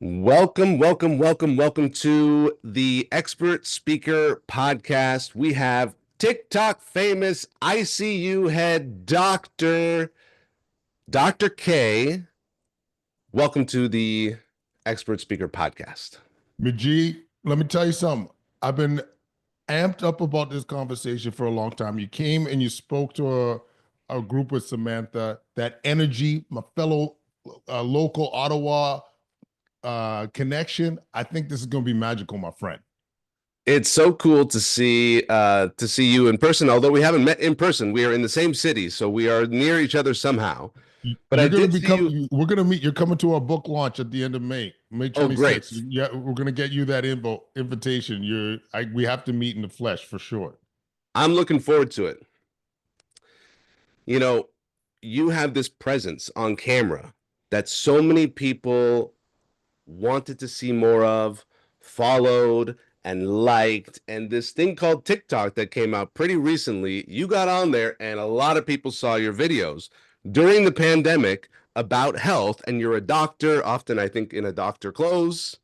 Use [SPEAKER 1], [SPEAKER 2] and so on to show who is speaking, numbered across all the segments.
[SPEAKER 1] Welcome to the Expert Speaker Podcast. We have TikTok famous ICU head Dr. K. Welcome to the Expert Speaker Podcast.
[SPEAKER 2] Majeed, let me tell you something. I've been amped up about this conversation for a long time. You came and you spoke to a group with Samantha. That energy, my fellow local Ottawa connection. I think this is going to be magical, my friend.
[SPEAKER 1] It's so cool to see you in person. Although we haven't met in person, we are in the same city, so we are near each other somehow. But
[SPEAKER 2] You're going to become. We're going to meet. You're coming to our book launch at the end of May, May 26th.
[SPEAKER 1] Oh, great!
[SPEAKER 2] Yeah, we're going to get you that invitation. We have to meet in the flesh for sure.
[SPEAKER 1] I'm looking forward to it. You know, you have this presence on camera that so many people wanted to see more of, followed, and liked. And this thing called TikTok that came out pretty recently, you got on there and a lot of people saw your videos during the pandemic about health. And you're a doctor, often I think in a doctor clothes,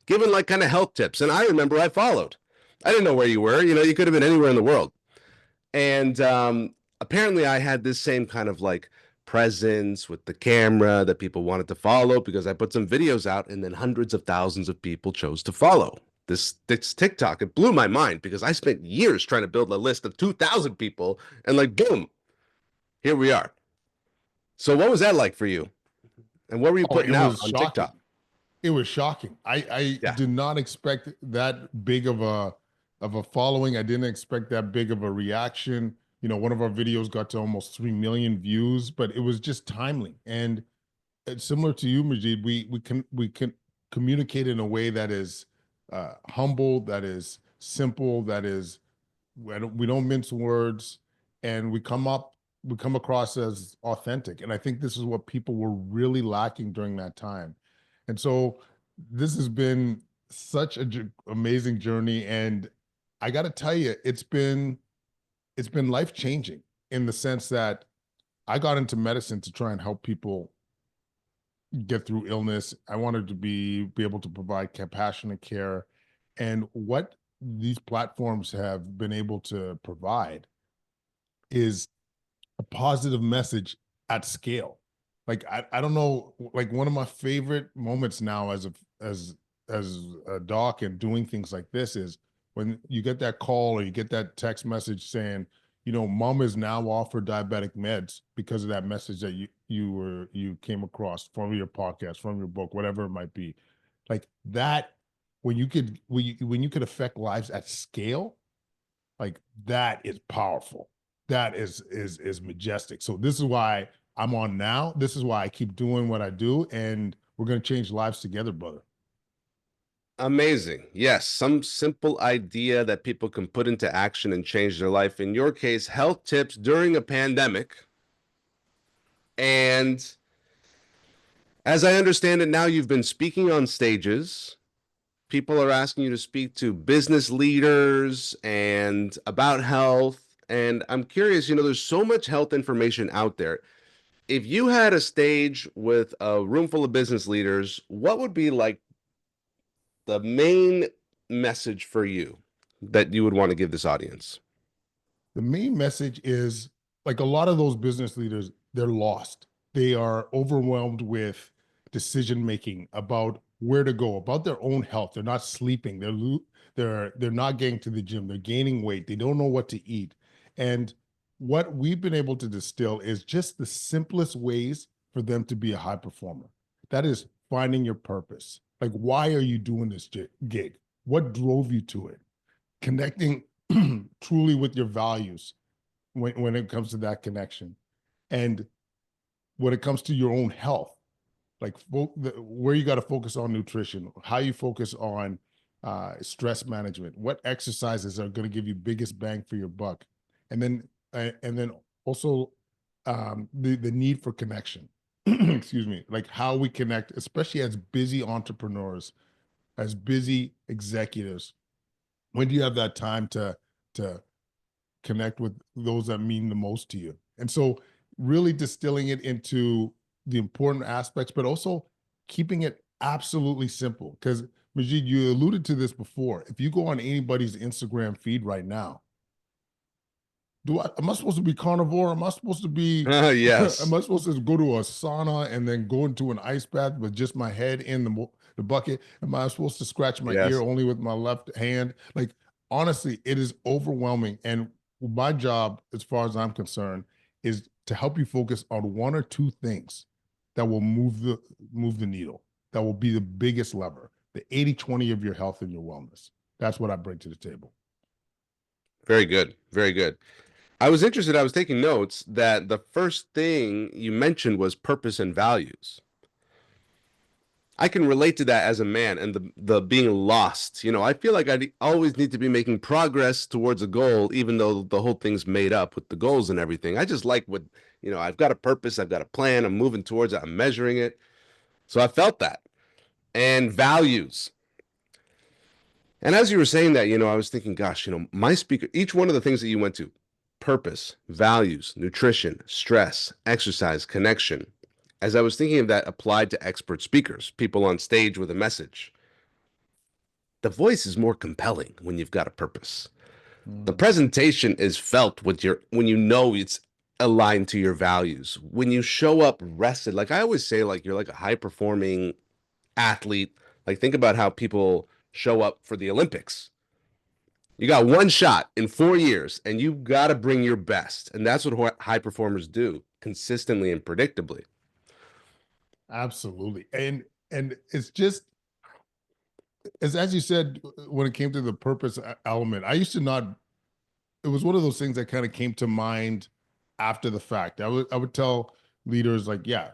[SPEAKER 1] giving like kind of health tips. And I remember I followed. I didn't know where you were. You could have been anywhere in the world. And apparently I had this same kind of like presence with the camera that people wanted to follow because I put some videos out and then hundreds of thousands of people chose to follow this TikTok. It blew my mind because I spent years trying to build a list of 2,000 people and like, boom, here we are. So what was that like for you? And what were you putting out on TikTok?
[SPEAKER 2] It was shocking. I did not expect that big of a following. I didn't expect that big of a reaction. One of our videos got to almost 3 million views, but it was just timely. And it's similar to you, Majeed. We can communicate in a way that is humble, that is simple, that is we don't mince words, and we come across as authentic. And I think this is what people were really lacking during that time. And so this has been such an amazing journey. And I got to tell you, it's been life-changing in the sense that I got into medicine to try and help people get through illness. I wanted to be able to provide compassionate care. And what these platforms have been able to provide is a positive message at scale. Like I don't know, like one of my favorite moments now as a doc and doing things like this is when you get that call or you get that text message saying, mom is now offered diabetic meds because of that message that you came across from your podcast, from your book, whatever it might be. Like that, when you could affect lives at scale, like that is powerful. That is majestic. So this is why I'm on now. This is why I keep doing what I do, and we're going to change lives together, brother.
[SPEAKER 1] Amazing. Yes, some simple idea that people can put into action and change their life. In your case, health tips during a pandemic. And as I understand it now, you've been speaking on stages. People are asking you to speak to business leaders and about health. And I'm curious, there's so much health information out there. If you had a stage with a room full of business leaders, what would be like the main message for you that you would want to give this audience?
[SPEAKER 2] The main message is, like, a lot of those business leaders, they're lost. They are overwhelmed with decision making about where to go, about their own health. They're not sleeping. They're not getting to the gym. They're gaining weight. They don't know what to eat. And what we've been able to distill is just the simplest ways for them to be a high performer. That is finding your purpose. Like, why are you doing this gig? What drove you to it? Connecting truly with your values when it comes to that connection. And when it comes to your own health, like where you got to focus on nutrition, how you focus on stress management, what exercises are going to give you biggest bang for your buck. And then also the need for connection. Excuse me, like how we connect, especially as busy entrepreneurs, as busy executives. When do you have that time to connect with those that mean the most to you? And so really distilling it into the important aspects, but also keeping it absolutely simple. Because Majid, you alluded to this before. If you go on anybody's Instagram feed right now, am I supposed to be carnivore? Am I supposed to be am
[SPEAKER 1] Yes.
[SPEAKER 2] I supposed to go to a sauna and then go into an ice bath with just my head in the bucket? Am I supposed to scratch my ear
[SPEAKER 1] Yes.
[SPEAKER 2] only with my left hand? Like, honestly, it is overwhelming. And my job, as far as I'm concerned, is to help you focus on one or two things that will move the needle, that will be the biggest lever, the 80-20 of your health and your wellness. That's what I bring to the table.
[SPEAKER 1] Very good. Very good. I was interested, I was taking notes that the first thing you mentioned was purpose and values. I can relate to that as a man and the being lost. I feel like I always need to be making progress towards a goal, even though the whole thing's made up with the goals and everything. I just like I've got a purpose, I've got a plan, I'm moving towards it, I'm measuring it. So I felt that. And values. And as you were saying that, I was thinking, gosh, my speaker, each one of the things that you went to, purpose, values, nutrition, stress, exercise, connection. As I was thinking of that applied to expert speakers, people on stage with a message, the voice is more compelling when you've got a purpose. The
[SPEAKER 2] Mm.
[SPEAKER 1] presentation is felt with when it's aligned to your values. When you show up rested, like I always say, like you're like a high performing athlete. Like think about how people show up for the Olympics. You got one shot in 4 years, and you got to bring your best. And that's what high performers do consistently and predictably.
[SPEAKER 2] Absolutely. And it's just as you said, when it came to the purpose element, I used to not, it was one of those things that kind of came to mind after the fact. I would tell leaders like, yeah,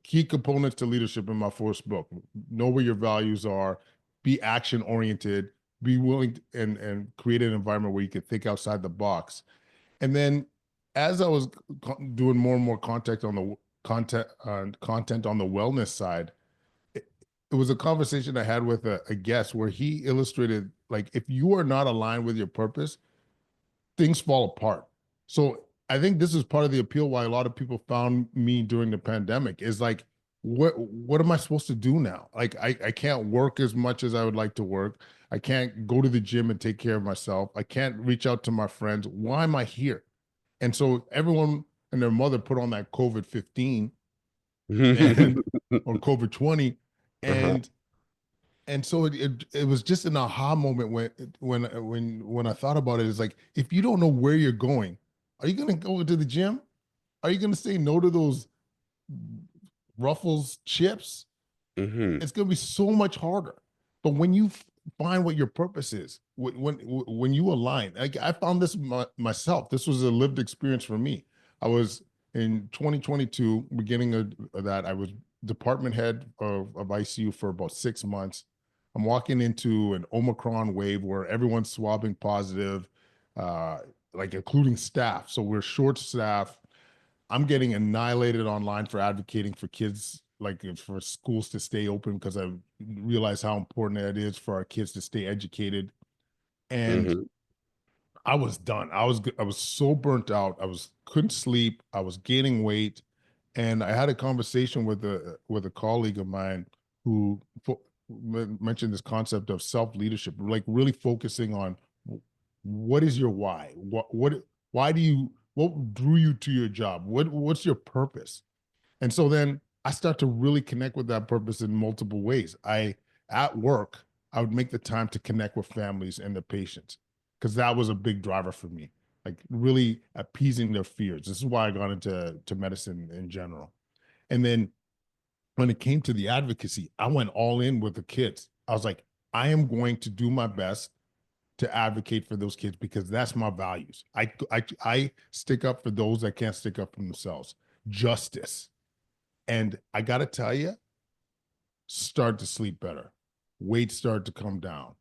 [SPEAKER 2] key components to leadership in my first book. Know where your values are, be action oriented, be willing and create an environment where you can think outside the box. And then as I was doing more and more content on the wellness side, it was a conversation I had with a guest where he illustrated like if you are not aligned with your purpose, things fall apart. So I think this is part of the appeal why a lot of people found me during the pandemic is like, what am I supposed to do now? Like I can't work as much as I would like to work. I can't go to the gym and take care of myself. I can't reach out to my friends. Why am I here? And so everyone and their mother put on that COVID-15 and or COVID-20,
[SPEAKER 1] Uh-huh.
[SPEAKER 2] and so it was just an aha moment when I thought about it. It's like if you don't know where you're going, are you going to go to the gym? Are you going to say no to those Ruffles chips?
[SPEAKER 1] Hmm.
[SPEAKER 2] It's going to be so much harder. But when you find what your purpose is, when you align, like I found this myself. This was a lived experience for me. I was in 2022, beginning of that. I was department head of ICU for about 6 months. I'm walking into an Omicron wave where everyone's swabbing positive, uh, like including staff. So we're short staffed. I'm getting annihilated online for advocating for kids, like for schools to stay open because I realize how important that is for our kids to stay educated. And
[SPEAKER 1] Hmm.
[SPEAKER 2] I was done. I was so burnt out. I was couldn't sleep. I was gaining weight, and I had a conversation with a colleague of mine who mentioned this concept of self leadership, like really focusing on what is your why? Why do you what drew you to your job? What's your purpose? And so then I start to really connect with that purpose in multiple ways. At work, I would make the time to connect with families and their patients because that was a big driver for me, like really appeasing their fears. This is why I got into medicine in general. And then when it came to the advocacy, I went all in with the kids. I was like, I am going to do my best to advocate for those kids because that's my values. I stick up for those that can't stick up for themselves. Justice. And I got to tell you, start to sleep better. Weight started to come down.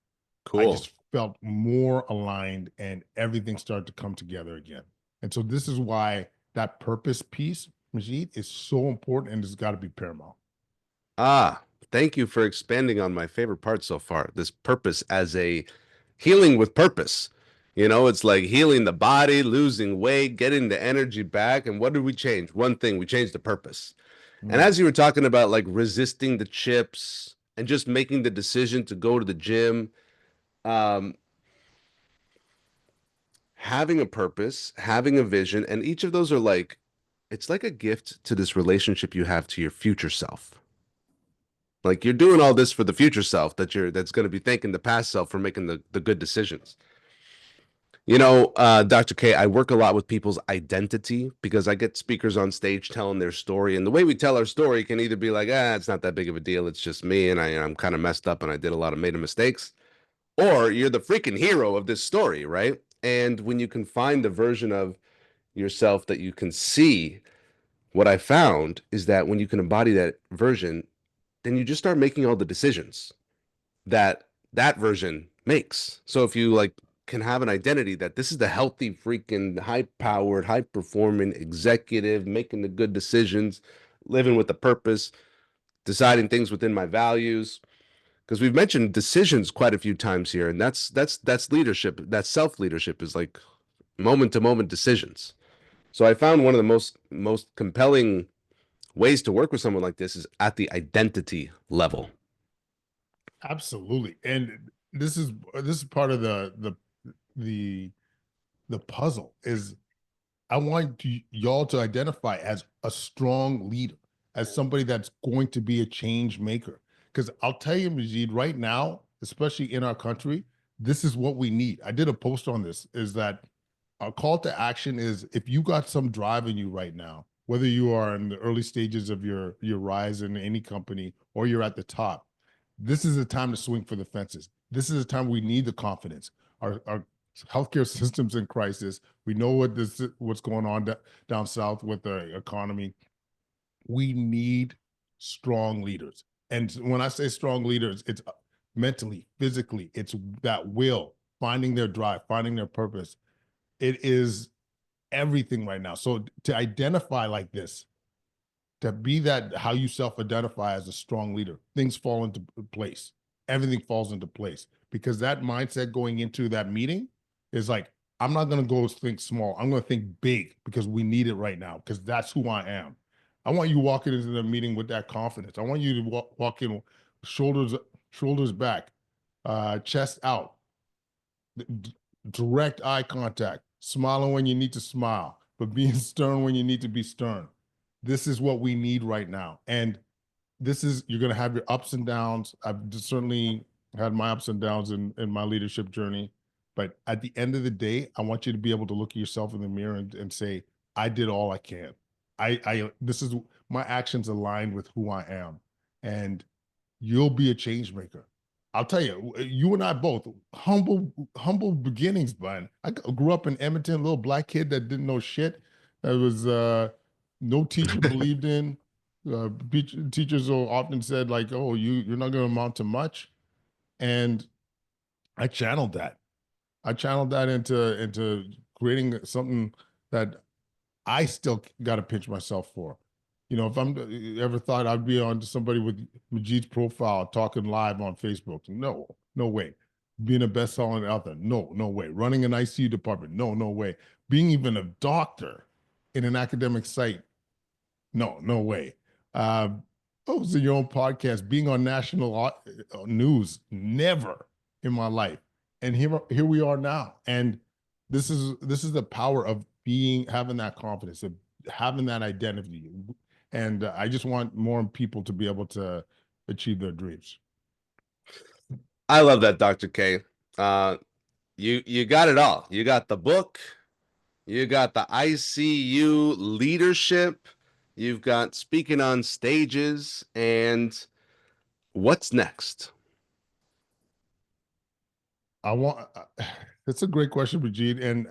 [SPEAKER 2] I
[SPEAKER 1] Cool.
[SPEAKER 2] just felt more aligned and everything started to come together again. And so this is why that purpose piece, Majid, is so important and it's got to be paramount.
[SPEAKER 1] Ah, thank you for expanding on my favorite part so far. This purpose as a healing with purpose. It's like healing the body, losing weight, getting the energy back. And what did we change? One thing, we changed the purpose. And
[SPEAKER 2] Right.
[SPEAKER 1] as you were talking about like resisting the chips and just making the decision to go to the gym, um, having a purpose, having a vision, and each of those are like, it's like a gift to this relationship you have to your future self. Like you're doing all this for the future self that's going to be thanking the past self for making the good decisions. Dr. K, I work a lot with people's identity because I get speakers on stage telling their story. And the way we tell our story can either be like, it's not that big of a deal. It's just me. And I'm kind of messed up and I did a lot of made mistakes. Or you're the freaking hero of this story, right? And when you can find the version of yourself that you can see, what I found is that when you can embody that version, then you just start making all the decisions that that version makes. So if you like can have an identity that this is the healthy freaking high powered, high performing executive making the good decisions, living with a purpose, deciding things within my values, because we've mentioned decisions quite a few times here, and that's leadership. That self leadership is like moment to moment decisions. So I found one of the most compelling ways to work with someone like this is at the identity level.
[SPEAKER 2] Absolutely. And this is part of the the puzzle is I want y'all to identify as a strong leader, as somebody that's going to be a change maker. Because I'll tell you, Majeed, right now, especially in our country, this is what we need. I did a post on this, is that our call to action is if you got some drive in you right now, whether you are in the early stages of your rise in any company or you're at the top, this is the time to swing for the fences. This is the time we need the confidence. Our healthcare system's in crisis. We know what's going on down south with the economy. We need strong leaders. And when I say strong leaders, it's mentally, physically, it's that will, finding their drive, finding their purpose. It is everything right now. So to identify like this, to be that how you self-identify as a strong leader, things fall into place. Everything falls into place because that mindset going into that meeting is like, I'm not going to go think small. I'm going to think big because we need it right now because that's who I am. I want you walking into the meeting with that confidence. I want you to walk in shoulders back, chest out, direct eye contact, smiling when you need to smile, but being stern when you need to be stern. This is what we need right now. And you're going to have your ups and downs. I've certainly had my ups and downs in my leadership journey. But at the end of the day, I want you to be able to look at yourself in the mirror and say, I did all I can. This is my actions aligned with who I am. And you'll be a change maker. I'll tell you, you and I both humble beginnings, bud. I grew up in Edmonton, little black kid that didn't know shit. That was no teacher believed in. Teachers so often said like, "Oh, you're not going to amount to much," and I channeled that. I channeled that into creating something that I still got to pinch myself for. If I'm ever thought I'd be on somebody with Majeed's profile talking live on Facebook, no, no way. Being a best-selling author, no, no way. Running an ICU department, no, no way. Being even a doctor in an academic site, no, no way. Uh, hosting your own podcast, being on national news, never in my life. And here we are now. And this is the power of having that confidence, of having that identity. And I just want more people to be able to achieve their dreams.
[SPEAKER 1] I love that, Dr. K. Uh, you got it all. You got the book, you got the ICU leadership, you've got speaking on stages, and what's next?
[SPEAKER 2] I want. That's a great question, Brigitte. And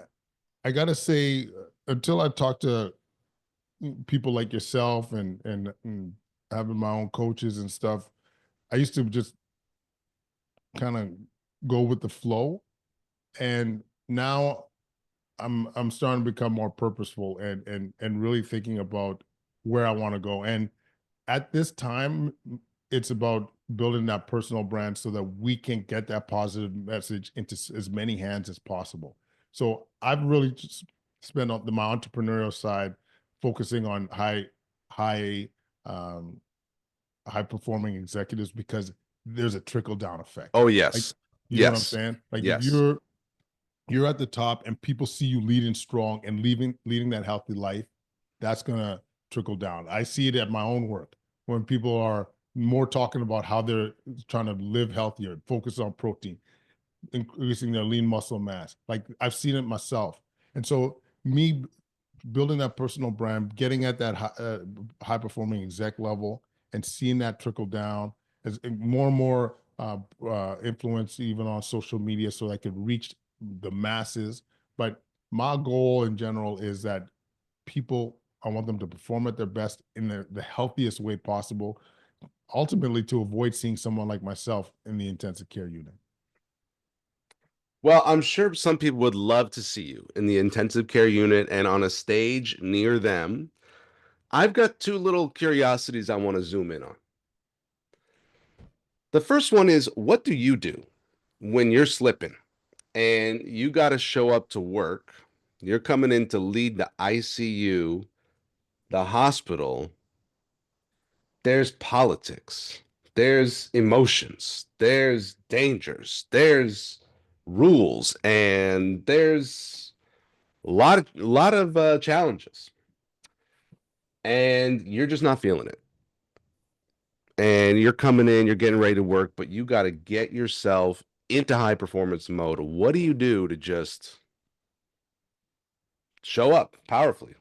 [SPEAKER 2] I gotta say, until I talk to people like yourself and having my own coaches and stuff, I used to just kind of go with the flow, and now I'm starting to become more purposeful and really thinking about where I want to go. And at this time, it's about building that personal brand so that we can get that positive message into as many hands as possible. So I've really just spent on my entrepreneurial side, focusing on high um, high performing executives, because there's a trickle down effect.
[SPEAKER 1] Oh,
[SPEAKER 2] Like,
[SPEAKER 1] yes.
[SPEAKER 2] you know what I'm
[SPEAKER 1] Yes.
[SPEAKER 2] saying? Like, if
[SPEAKER 1] Yes.
[SPEAKER 2] you're at the top and people see you leading strong and leading that healthy life, that's gonna trickle down. I see it at my own work when people are more talking about how they're trying to live healthier, focus on protein, increasing their lean muscle mass. Like, I've seen it myself. And so me building that personal brand, getting at that high performing exec level and seeing that trickle down as more and more influence even on social media so I could reach the masses. But my goal in general is that people, I want them to perform at their best in the healthiest way possible, ultimately to avoid seeing someone like myself in the intensive care unit.
[SPEAKER 1] Well, I'm sure some people would love to see you in the intensive care unit and on a stage near them. I've got two little curiosities I want to zoom in on. The first one is, what do you do when you're slipping and you got to show up to work? You're coming in to lead the ICU, the hospital. There's politics, there's emotions, there's dangers, there's rules, and there's a lot of challenges, and you're just not feeling it. And you're coming in, you're getting ready to work, but you got to get yourself into high performance mode. What do you do to just show up powerfully?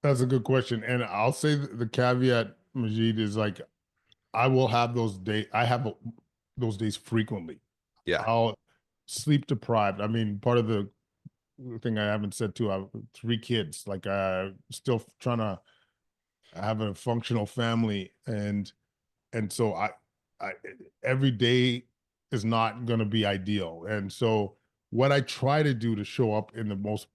[SPEAKER 2] That's a good question. And I'll say the caveat, Majeed, is like, I will have those days. I have those days frequently.
[SPEAKER 1] Yeah.
[SPEAKER 2] I'll sleep deprived. I mean, part of the thing I haven't said too, I have 3 kids. Like, still trying to have a functional family, and so I every day is not going to be ideal. And so what I try to do to show up in the most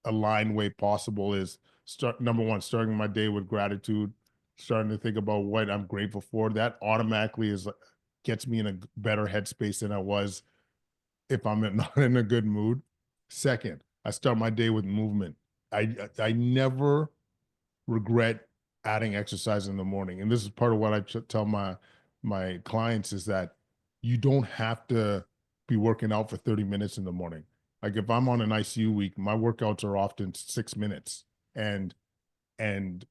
[SPEAKER 2] aligned way possible is start number one, starting my day with gratitude, starting to think about what I'm grateful for. That automatically is gets me in a better headspace than I was if I'm not in a good mood. Second, I start my day with movement. I never regret adding exercise in the morning, and this is part of what I tell my clients is that you don't have to be working out for 30 minutes in the morning. Like, if I'm on an ICU week, my workouts are often 6 minutes, and and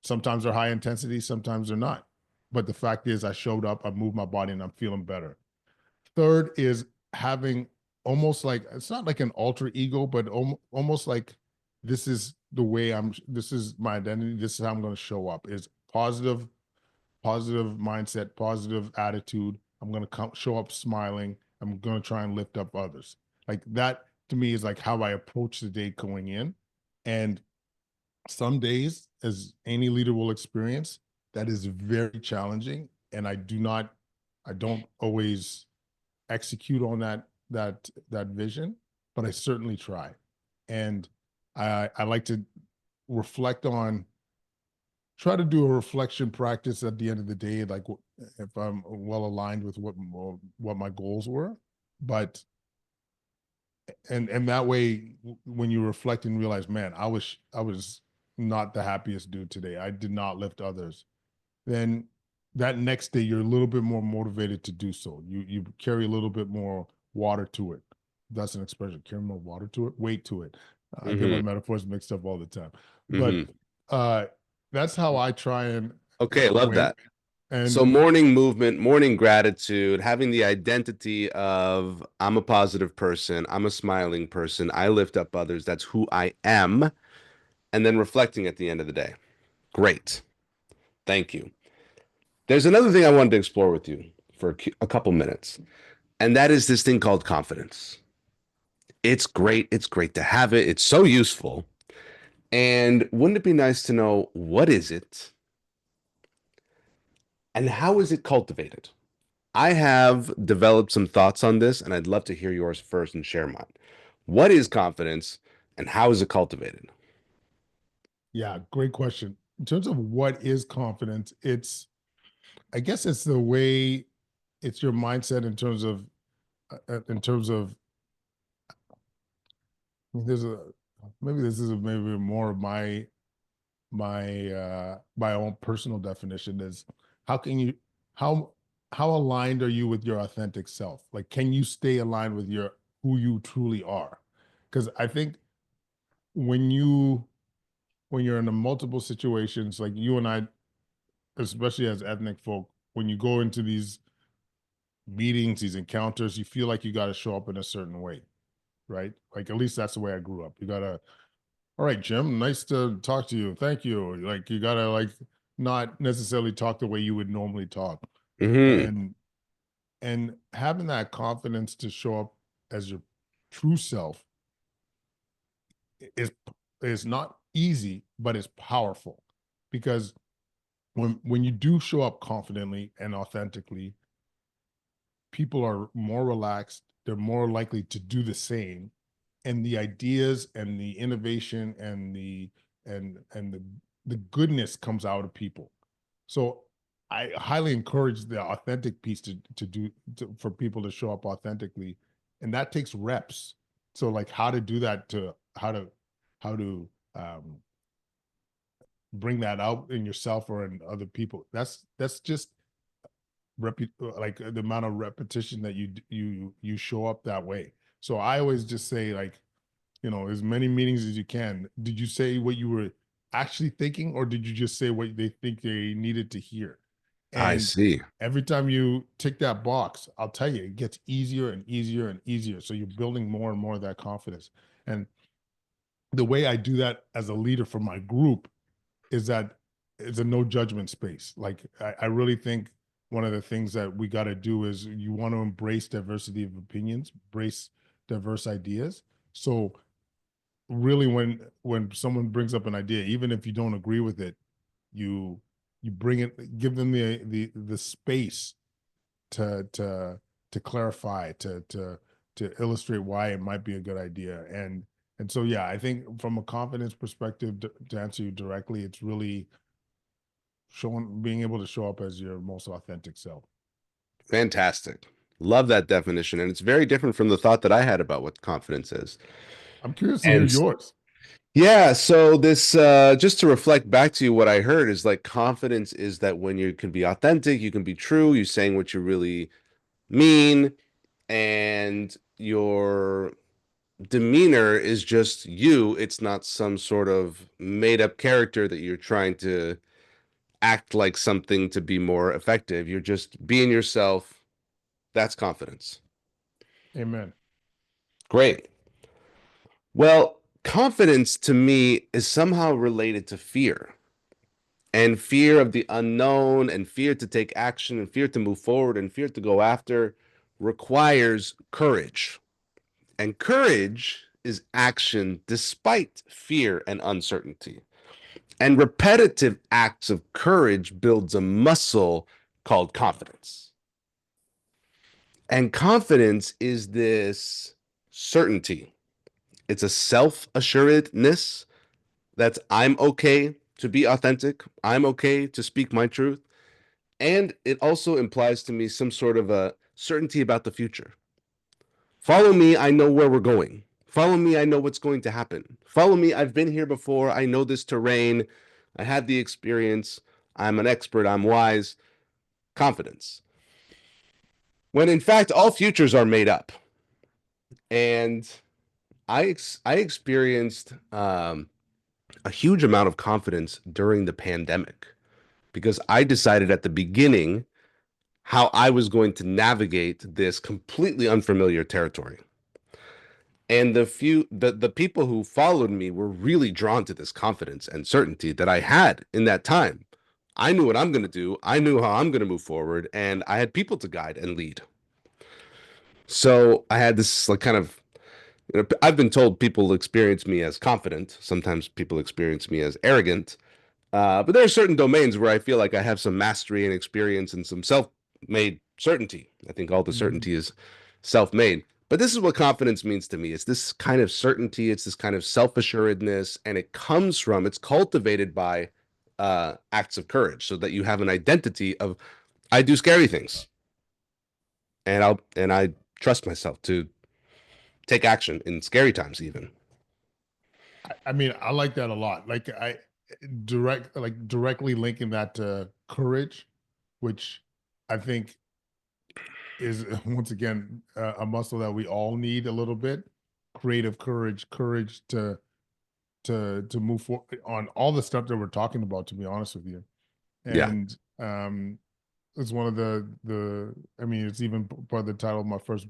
[SPEAKER 2] sometimes they're high intensity, sometimes they're not. But the fact is, I showed up, I moved my body, and I'm feeling better. Third is having almost like, it's not like an alter ego, but almost like, this is the way this is my identity. This is how I'm going to show up, is positive mindset, positive attitude. I'm going to show up smiling. I'm going to try and lift up others. Like, that to me is like how I approach the day going in. And some days, as any leader will experience, that is very challenging. And I don't always execute on that vision, but I certainly try. And I like to reflect on, try to do a reflection practice at the end of the day, like if I'm well aligned with what my goals were. But and that way, when you reflect and realize, man, I was not the happiest dude today, I did not lift others, then that next day you're a little bit more motivated to do so. You carry a little bit more water to it. That's an expression. Carry more water to it, weight to it. I get my
[SPEAKER 1] Mm-hmm.
[SPEAKER 2] metaphors mixed up all the time, but
[SPEAKER 1] Mm-hmm.
[SPEAKER 2] uh, that's how I try and
[SPEAKER 1] Okay,
[SPEAKER 2] go
[SPEAKER 1] love
[SPEAKER 2] in.
[SPEAKER 1] that. So
[SPEAKER 2] And
[SPEAKER 1] morning movement, morning gratitude, having the identity of I'm a positive person, I'm a smiling person, I lift up others, that's who I am, and then reflecting at the end of the day. Great. Thank you. There's another thing I wanted to explore with you for a couple minutes, and that is this thing called confidence. It's great. It's great to have it. It's so useful. And wouldn't it be nice to know, what is it and how is it cultivated? I have developed some thoughts on this, and I'd love to hear yours first and share mine. What is confidence and how is it cultivated?
[SPEAKER 2] yeah, great question. In terms of what is confidence, I guess it's the way, it's your mindset in terms of in terms of there's a maybe this is maybe more of my my own personal definition is how can you how how aligned are you with your authentic self? Like, can you stay aligned with your who you truly are? Because I think when you when you're in a multiple situations, like you and I, especially as ethnic folk, when you go into these meetings, these encounters, you feel like you got to show up in a certain way, right? Like at least that's the way I grew up. You gotta, all right, Jim, nice to talk to you. Thank you. Like you gotta like not necessarily talk the way you would normally talk.
[SPEAKER 1] Hmm.
[SPEAKER 2] And having that confidence to show up as your true self is is not easy, but it's powerful because when you do show up confidently and authentically, people are more relaxed, they're more likely to do the same, and the ideas and the innovation and the goodness comes out of people. So I highly encourage the authentic piece for people to show up authentically, and that takes reps. So like how to do that, to how to bring that out in yourself or in other people. That's just like the amount of repetition that you show up that way. So I always just say like, as many meetings as you can. Did you say what you were actually thinking, or did you just say what they think they needed to hear?
[SPEAKER 1] I
[SPEAKER 2] And
[SPEAKER 1] see.
[SPEAKER 2] every time you tick that box, I'll tell you, it gets easier and easier and easier. So you're building more and more of that confidence. And the way I do that as a leader for my group is that it's a no judgment space. Like I really think one of the things that we got to do is you want to embrace diversity of opinions, embrace diverse ideas. So really when someone brings up an idea, even if you don't agree with it, you you bring it, give them the space to clarify, to illustrate why it might be a good idea. And so yeah, I think from a confidence perspective, to answer you directly, it's really being able to show up as your most authentic self.
[SPEAKER 1] Fantastic. Love that definition. And it's very different from the thought that I had about what confidence is.
[SPEAKER 2] I'm curious to hear
[SPEAKER 1] And
[SPEAKER 2] yours.
[SPEAKER 1] yeah, so this just to reflect back to you, what I heard is like confidence is that when you can be authentic, you can be true, you're saying what you really mean, and your demeanor is just you. It's not some sort of made up character that you're trying to act like something to be more effective. You're just being yourself. That's confidence.
[SPEAKER 2] Amen.
[SPEAKER 1] Great. Well, confidence to me is somehow related to fear, and fear of the unknown, and fear to take action, and fear to move forward, and fear to go after requires courage. And courage is action despite fear and uncertainty. And repetitive acts of courage builds a muscle called confidence. And confidence is this certainty. It's a self-assuredness that's I'm okay to be authentic. I'm okay to speak my truth. And it also implies to me some sort of a certainty about the future. Follow me, I know where we're going. Follow me, I know what's going to happen. Follow me, I've been here before. I know this terrain. I had the experience. I'm an expert. I'm wise. Confidence. When in fact, all futures are made up. And I experienced a huge amount of confidence during the pandemic because I decided at the beginning how I was going to navigate this completely unfamiliar territory. And the people who followed me were really drawn to this confidence and certainty that I had in that time. I knew what I'm going to do. I knew how I'm going to move forward, and I had people to guide and lead. So I had this like kind of, I've been told people experience me as confident. Sometimes people experience me as arrogant. But there are certain domains where I feel like I have some mastery and experience and some self-made certainty. I think all the
[SPEAKER 2] Mhm.
[SPEAKER 1] certainty is self-made. But this is what confidence means to me. It's this kind of certainty, it's this kind of self-assuredness, and it's cultivated by acts of courage so that you have an identity of I do scary things and I trust myself to take action in scary times even.
[SPEAKER 2] I mean, I like that a lot. Like directly linking that to courage, which I think is once again a muscle that we all need a little bit. Creative courage, courage to move forward on all the stuff that we're talking about, to be honest with you.
[SPEAKER 1] Yeah.
[SPEAKER 2] And it's one of the I mean, it's even part of the title of my first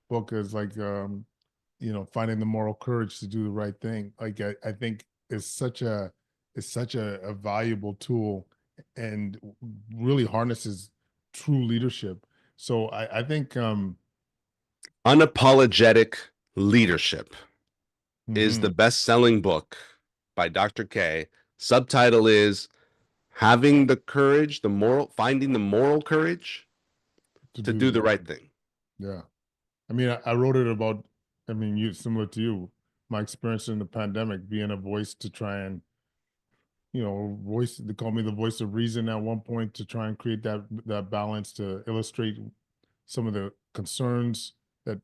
[SPEAKER 2] book is like finding the moral courage to do the right thing. Like I think it's such a valuable tool and really harnesses true leadership. So I think
[SPEAKER 1] Unapologetic Leadership is the
[SPEAKER 2] mhm,
[SPEAKER 1] best-selling book by Dr. K. Subtitle is Having the Courage, Finding the Moral Courage
[SPEAKER 2] to
[SPEAKER 1] to
[SPEAKER 2] do
[SPEAKER 1] Do
[SPEAKER 2] the
[SPEAKER 1] the
[SPEAKER 2] right
[SPEAKER 1] Right
[SPEAKER 2] thing.
[SPEAKER 1] Thing.
[SPEAKER 2] Yeah. I mean, I wrote it about, I mean, you similar to you, my experience in the pandemic, being a voice to try and, voice, they call me the voice of reason at one point to try and create that balance to illustrate some of the concerns that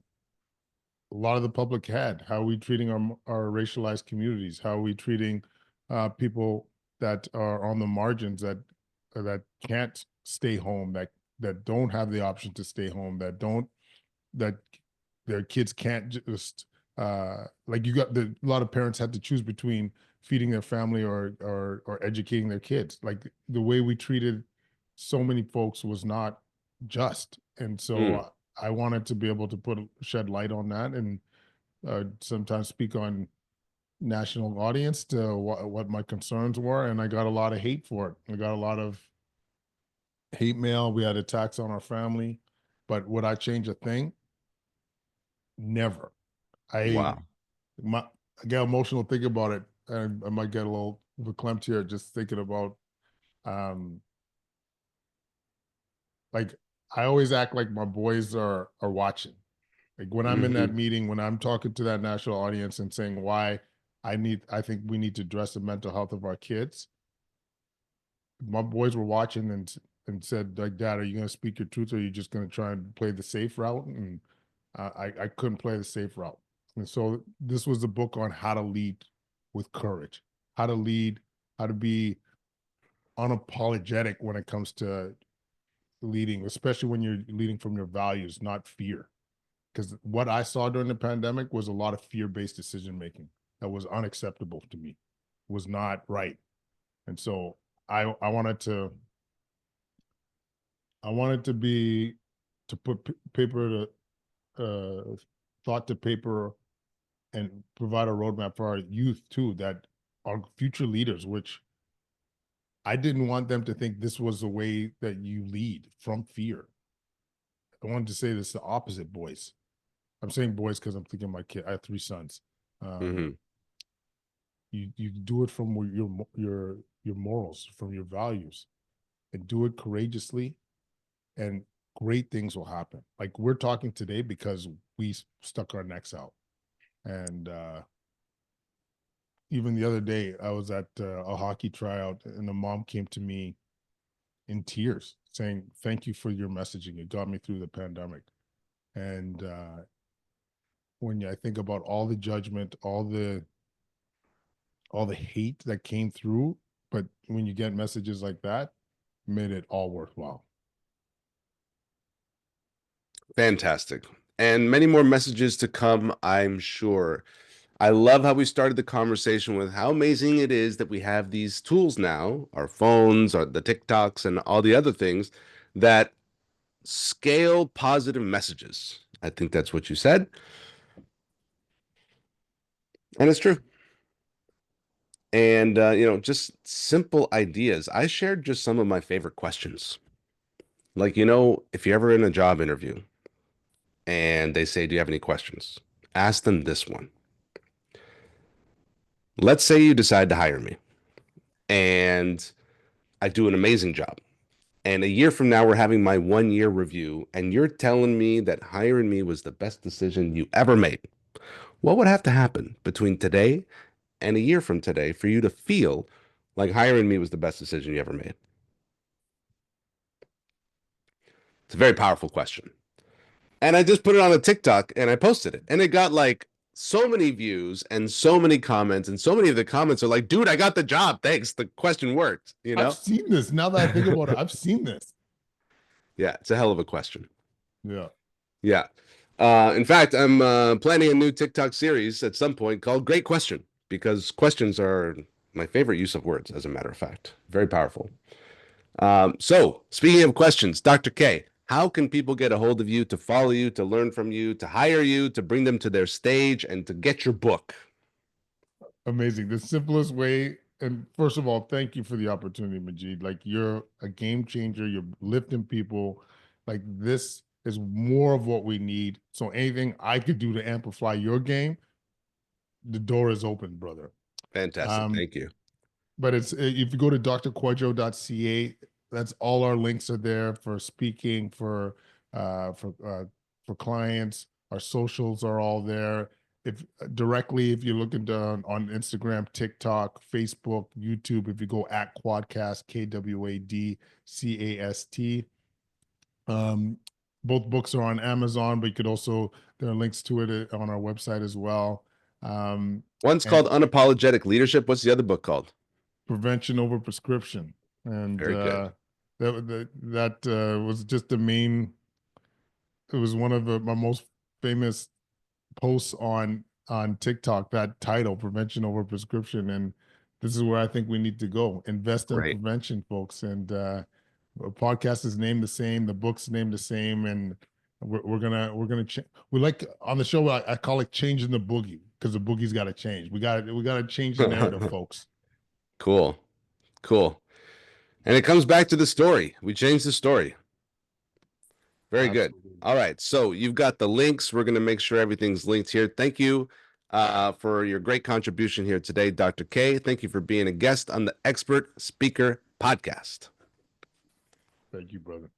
[SPEAKER 2] a lot of the public had. How are we treating our racialized communities? How are we treating people that are on the margins that can't stay home, that don't have the option to stay home, that their kids can't just like a lot of parents had to choose between feeding their family or educating their kids. Like the way we treated so many folks was not just. And so
[SPEAKER 1] Mm.
[SPEAKER 2] I wanted to be able to shed light on that and sometimes speak on national audience to what my concerns were. And I got a lot of hate for it. I got a lot of hate mail. We had attacks on our family. But would I change a thing? Never. I
[SPEAKER 1] Wow.
[SPEAKER 2] my I get emotional thinking about it, and I might get a little verklempt here just thinking about um like I always act like my boys are watching. Like when I'm in that
[SPEAKER 1] Hmm.
[SPEAKER 2] meeting, when I'm talking to that national audience and saying why I think we need to address the mental health of our kids. My boys were watching and said like, Dad, are you going to speak your truth, or are you just going to try and play the safe route? And I couldn't play the safe route. And so this was a book on how to lead with courage, how to lead, how to be unapologetic when it comes to leading, especially when you're leading from your values, not fear. Because what I saw during the pandemic was a lot of fear-based decision making that was unacceptable to me, was not right. And so I wanted to be to put paper to thought to paper and provide a roadmap for our youth too, that are future leaders, which I didn't want them to think this was the way that you lead from fear. I wanted to say this the opposite, boys. I'm saying boys because I'm thinking my kid. I have three sons. Um,
[SPEAKER 1] Hmm.
[SPEAKER 2] you do it from your morals, from your values, and do it courageously, and great things will happen. Like we're talking today because we stuck our necks out, and even the other day, I was at a hockey tryout, and the mom came to me in tears, saying, "Thank you for your messaging. It got me through the pandemic." And when I think about all the judgment, all the hate that came through, but when you get messages like that, made it all worthwhile.
[SPEAKER 1] Fantastic. And many more messages to come, I'm sure. I love how we started the conversation with how amazing it is that we have these tools now, our phones, the TikToks, and all the other things that scale positive messages. I think that's what you said. And it's true. And, just simple ideas. I shared just some of my favorite questions. Like, if you're ever in a job interview and they say, "Do you have any questions?" Ask them this one. Let's say you decide to hire me and I do an amazing job. And a year from now, we're having my 1 year review, and you're telling me that hiring me was the best decision you ever made. What would have to happen between today and a year from today for you to feel like hiring me was the best decision you ever made? It's a very powerful question. And I just put it on a TikTok and I posted it. And it got like so many views and so many comments, and so many of the comments are like, dude, I got the job. Thanks. The question worked, you
[SPEAKER 2] I've
[SPEAKER 1] know?
[SPEAKER 2] seen this. Now that I think about it, I've seen this.
[SPEAKER 1] Yeah, it's a hell of a question.
[SPEAKER 2] Yeah.
[SPEAKER 1] Yeah. In fact, I'm planning a new TikTok series at some point called Great Question, because questions are my favorite use of words, as a matter of fact. Very powerful. So, speaking of questions, Dr. K, how can people get a hold of you to follow you, to learn from you, to hire you, to bring them to their stage, and to get your book?
[SPEAKER 2] Amazing. The simplest way, and first of all, thank you for the opportunity, Majeed. Like, you're a game changer. You're lifting people. Like, this is more of what we need. So anything I could do to amplify your game, the door is open, brother.
[SPEAKER 1] Fantastic.
[SPEAKER 2] Um,
[SPEAKER 1] Thank you.
[SPEAKER 2] but it's if you go to drquadro.ca, that's all our links are there for speaking, uh for uh for clients. Our socials are all there. If directly, if you're looking down on Instagram, TikTok, Facebook, YouTube, if you go at Quadcast, KWADCAST. um Both books are on Amazon, but you could also, there are links to it on our website as well.
[SPEAKER 1] One's
[SPEAKER 2] And
[SPEAKER 1] called Unapologetic Leadership. What's the other book called?
[SPEAKER 2] prevention over prescription, and
[SPEAKER 1] Very good.
[SPEAKER 2] that was just the main. It was one of my most famous posts on TikTok. That title, prevention over prescription, and this is where I think we need to go. Invest in
[SPEAKER 1] Great.
[SPEAKER 2] prevention, folks. And our podcast is named the same, the book's named the same, and we're gonna we like on the show. I call it changing the boogie, because the boogie's got to change. We got to change the narrative, folks.
[SPEAKER 1] Cool. Cool. And it comes back to the story. We changed the story. Very good.
[SPEAKER 2] Absolutely.
[SPEAKER 1] All right. So you've got the links. We're going to make sure everything's linked here. Thank you for your great contribution here today, Dr. K. Thank you for being a guest on the Expert Speaker Podcast.
[SPEAKER 2] Thank you, brother.